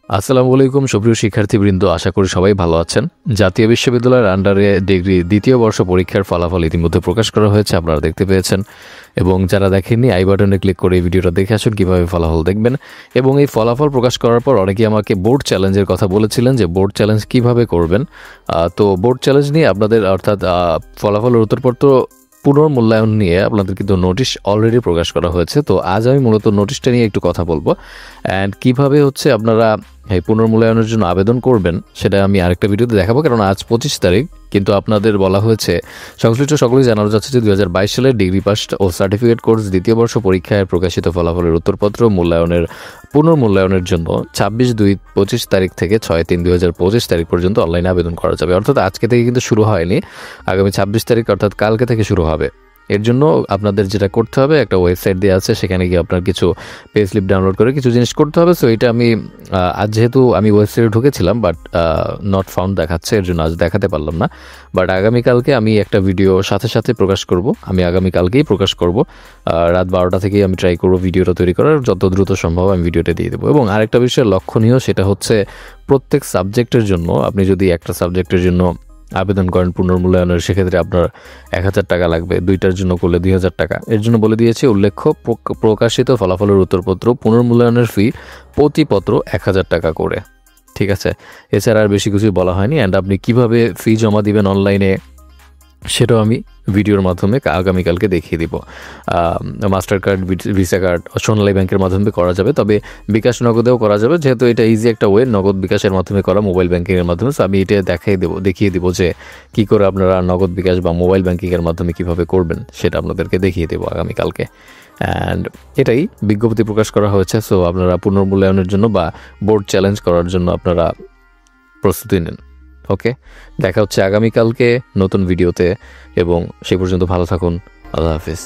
আসসালামু আলাইকুম সুপ্রিয় শিক্ষার্থীবৃন্দ, আশা করি সবাই ভালো আছেন। জাতীয় বিশ্ববিদ্যালয়ের আন্ডারে ডিগ্রি দ্বিতীয় বর্ষ পরীক্ষার ফলাফল ইতিমধ্যে প্রকাশ করা হয়েছে, আপনারা দেখতে পেয়েছেন। এবং যারা দেখেননি আই বাটনে ক্লিক করে এই ভিডিওটা দেখে আসুন কীভাবে ফলাফল দেখবেন। এবং এই ফলাফল প্রকাশ করার পর অনেকেই আমাকে বোর্ড চ্যালেঞ্জের কথা বলেছিলেন যে বোর্ড চ্যালেঞ্জ কীভাবে করবেন। তো বোর্ড চ্যালেঞ্জ নিয়ে আপনাদের অর্থাৎ ফলাফলের উত্তরপত্র পুনর্মূল্যায়ন নিয়ে আপনাদের কিন্তু নোটিশ অলরেডি প্রকাশ করা হয়েছে। তো আজ আমি মূলত নোটিশটা নিয়ে একটু কথা বলবো, অ্যান্ড কীভাবে হচ্ছে আপনারা এই পুনর্মূল্যায়নের জন্য আবেদন করবেন সেটা আমি আরেকটা ভিডিওতে দেখাবো, কারণ আজ 25 তারিখ, কিন্তু আপনাদের বলা হয়েছে সংশ্লিষ্ট সকলেই জানানো যাচ্ছে যে 2022 সালের ডিগ্রি পাস ও সার্টিফিকেট কোর্স দ্বিতীয় বর্ষ পরীক্ষায় প্রকাশিত ফলাফলের উত্তরপত্র পুনর্মূল্যায়নের জন্য 26/2/25 তারিখ থেকে 6/3/2025 তারিখ পর্যন্ত অনলাইনে আবেদন করা যাবে। অর্থাৎ আজকে থেকে কিন্তু শুরু হয়নি, আগামী 26 তারিখ অর্থাৎ কালকে থেকে শুরু হবে। এর জন্য আপনাদের যেটা করতে হবে, একটা ওয়েবসাইট দেওয়া আছে, সেখানে গিয়ে আপনার কিছু পে স্লিপ ডাউনলোড করে কিছু জিনিস করতে হবে। সো এটা আমি আজ যেহেতু আমি ওয়েবসাইটে ঢুকেছিলাম বাট নট ফাউন্ড দেখাচ্ছে, এর জন্য আজ দেখাতে পারলাম না। বাট আগামীকালকে আমি একটা ভিডিও সাথে সাথে প্রকাশ করব, আমি আগামীকালকেই প্রকাশ করব। রাত 12টা থেকেই আমি ট্রাই করব ভিডিওটা তৈরি করার, যত দ্রুত সম্ভব আমি ভিডিওটা দিয়ে দেবো। এবং আরেকটা বিষয় লক্ষণীয়, সেটা হচ্ছে প্রত্যেক সাবজেক্টের জন্য আপনি যদি একটা সাবজেক্টের জন্য আবেদন করেন পুনর্মূল্যায়নের, সেক্ষেত্রে আপনার 1000 টাকা লাগবে, দুইটার জন্য করলে 2000 টাকা। এর জন্য বলে দিয়েছি, উল্লেখ্য প্রকাশিত ফলাফলের উত্তরপত্র পুনর্মূল্যায়নের ফি প্রতিপত্র 1000 টাকা করে, ঠিক আছে? এছাড়া আর বেশি কিছুই বলা হয়নি। অ্যান্ড আপনি কিভাবে ফি জমা দিবেন অনলাইনে সেটাও আমি ভিডিওর মাধ্যমে আগামীকালকে দেখিয়ে দিব। মাস্টার কার্ড, ভিসা কার্ড, সোনালী ব্যাংকের মাধ্যমে করা যাবে, তবে বিকাশ নগদেও করা যাবে, যেহেতু এটা ইজি একটা ওয়ে, নগদ বিকাশের মাধ্যমে করা, মোবাইল ব্যাংকিংয়ের মাধ্যমে। সো আমি এটা দেখিয়ে দিব যে কী করে আপনারা নগদ বিকাশ বা মোবাইল ব্যাংকিংয়ের মাধ্যমে কীভাবে করবেন, সেটা আপনাদেরকে দেখিয়ে দেবো আগামীকালকে। অ্যান্ড এটাই বিজ্ঞপ্তি প্রকাশ করা হয়েছে। সো আপনারা পুনর্মূল্যায়নের জন্য বা বোর্ড চ্যালেঞ্জ করার জন্য আপনারা প্রস্তুতি নিন। ওকে, দেখা হচ্ছে আগামীকালকে নতুন ভিডিওতে, এবং সেই পর্যন্ত ভালো থাকুন। আল্লাহ হাফিজ।